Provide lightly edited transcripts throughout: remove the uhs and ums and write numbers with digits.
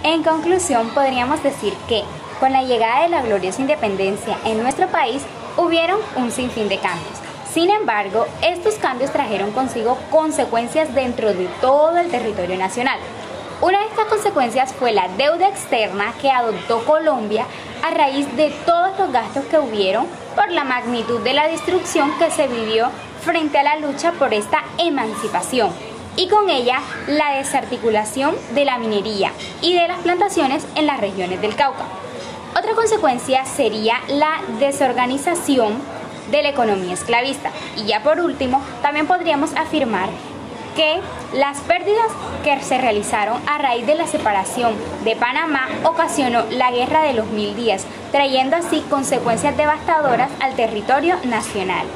En conclusión, podríamos decir que con la llegada de la gloriosa independencia en nuestro país, hubieron un sinfín de cambios. Sin embargo, estos cambios trajeron consigo consecuencias dentro de todo el territorio nacional. Una de estas consecuencias fue la deuda externa que adoptó Colombia a raíz de todos los gastos que hubieron por la magnitud de la destrucción que se vivió frente a la lucha por esta emancipación, y con ella la desarticulación de la minería y de las plantaciones en las regiones del Cauca. Otra consecuencia sería la desorganización de la economía esclavista. Y ya por último, también podríamos afirmar que las pérdidas que se realizaron a raíz de la separación de Panamá ocasionó la Guerra de los 1000 días, trayendo así consecuencias devastadoras al territorio nacional.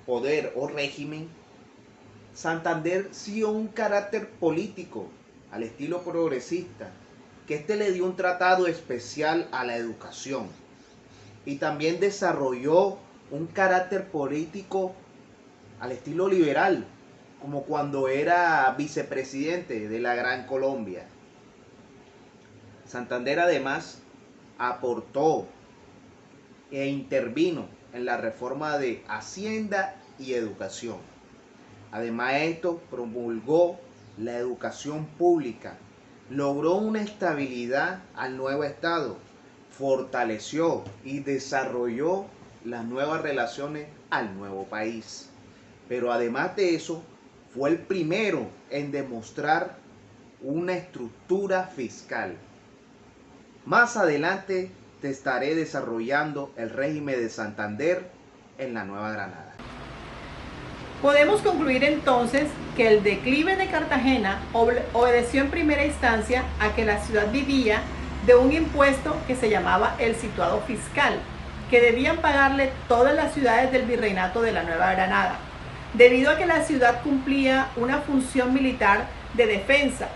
Poder o régimen, Santander siguió un carácter político al estilo progresista, que este le dio un tratado especial a la educación y también desarrolló un carácter político al estilo liberal, como cuando era vicepresidente de la Gran Colombia. Santander además aportó e intervino en la reforma de Hacienda y Educación. Además de esto, promulgó la educación pública, logró una estabilidad al nuevo Estado, fortaleció y desarrolló las nuevas relaciones al nuevo país. Pero además de eso, fue el primero en demostrar una estructura fiscal. Más adelante te estaré desarrollando el régimen de Santander en la Nueva Granada. Podemos concluir entonces que el declive de Cartagena obedeció en primera instancia a que la ciudad vivía de un impuesto que se llamaba el situado fiscal, que debían pagarle todas las ciudades del virreinato de la Nueva Granada, debido a que la ciudad cumplía una función militar de defensa,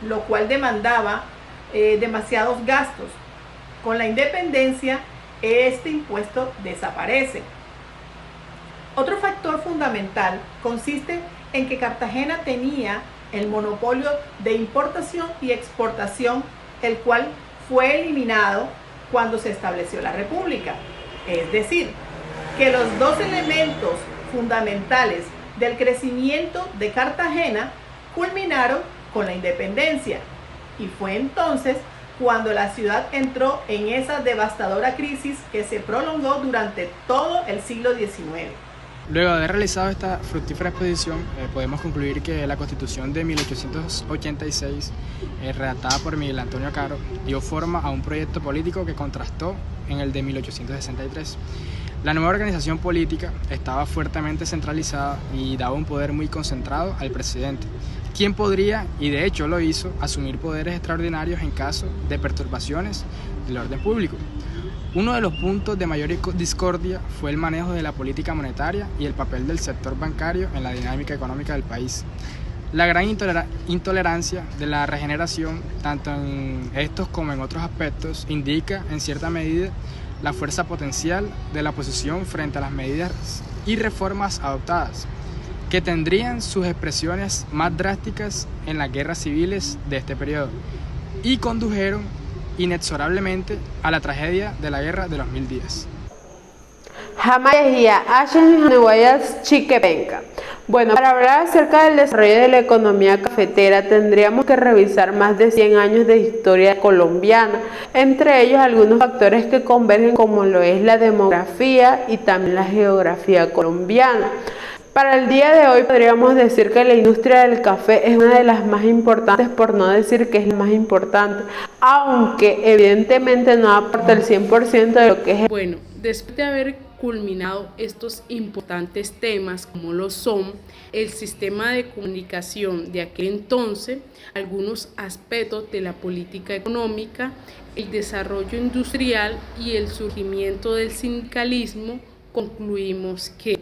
lo cual demandaba demasiados gastos. Con la independencia, este impuesto desaparece. Otro factor fundamental consiste en que Cartagena tenía el monopolio de importación y exportación, el cual fue eliminado cuando se estableció la República. Es decir, que los dos elementos fundamentales del crecimiento de Cartagena culminaron con la independencia, y fue entonces cuando la ciudad entró en esa devastadora crisis que se prolongó durante todo el siglo XIX. Luego de haber realizado esta fructífera exposición, podemos concluir que la Constitución de 1886, redactada por Miguel Antonio Caro, dio forma a un proyecto político que contrastó en el de 1863. La nueva organización política estaba fuertemente centralizada y daba un poder muy concentrado al presidente, quien podría, y de hecho lo hizo, asumir poderes extraordinarios en caso de perturbaciones del orden público. Uno de los puntos de mayor discordia fue el manejo de la política monetaria y el papel del sector bancario en la dinámica económica del país. La gran intolerancia de la regeneración, tanto en estos como en otros aspectos, indica en cierta medida la fuerza potencial de la oposición frente a las medidas y reformas adoptadas, que tendrían sus expresiones más drásticas en las guerras civiles de este periodo y condujeron inexorablemente a la tragedia de la Guerra de los 1000 días. Bueno, para hablar acerca del desarrollo de la economía cafetera tendríamos que revisar más de 100 años de historia colombiana, entre ellos algunos factores que convergen como lo es la demografía y también la geografía colombiana. Para el día de hoy podríamos decir que la industria del café es una de las más importantes, por no decir que es la más importante, aunque evidentemente no aporta el 100% de lo que es. Bueno, después de haber culminado estos importantes temas como lo son el sistema de comunicación de aquel entonces, algunos aspectos de la política económica, el desarrollo industrial y el surgimiento del sindicalismo, concluimos que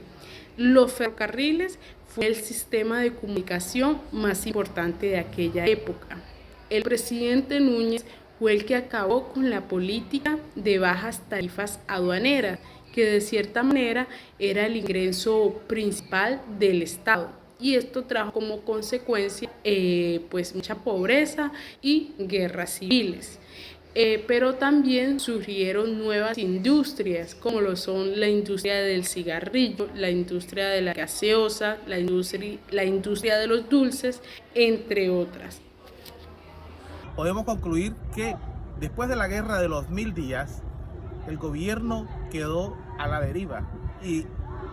los ferrocarriles fue el sistema de comunicación más importante de aquella época. El presidente Núñez fue el que acabó con la política de bajas tarifas aduaneras, que de cierta manera era el ingreso principal del Estado. y esto trajo como consecuencia pues mucha pobreza y guerras civiles. Pero también surgieron nuevas industrias, como lo son la industria del cigarrillo, la industria de la gaseosa, la industria de los dulces, entre otras. Podemos concluir que después de la guerra de los 1000 días, el gobierno quedó a la deriva y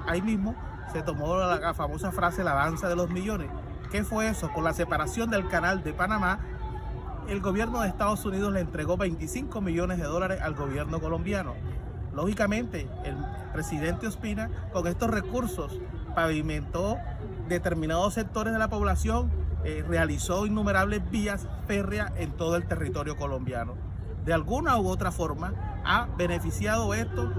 ahí mismo se tomó la famosa frase la danza de los millones. ¿Qué fue eso? Con la separación del canal de Panamá, el gobierno de Estados Unidos le entregó $25 millones al gobierno colombiano. Lógicamente, el presidente Ospina con estos recursos pavimentó determinados sectores de la población, realizó innumerables vías férreas en todo el territorio colombiano. De alguna u otra forma ha beneficiado esto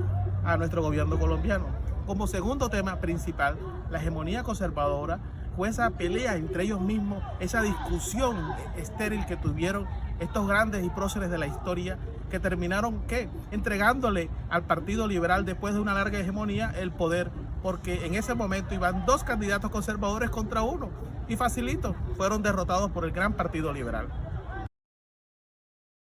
a nuestro gobierno colombiano. Como segundo tema principal, la hegemonía conservadora fue esa pelea entre ellos mismos, esa discusión estéril que tuvieron estos grandes y próceres de la historia, que terminaron entregándole al Partido Liberal, después de una larga hegemonía, el poder, porque en ese momento iban dos candidatos conservadores contra uno y facilito fueron derrotados por el gran Partido Liberal.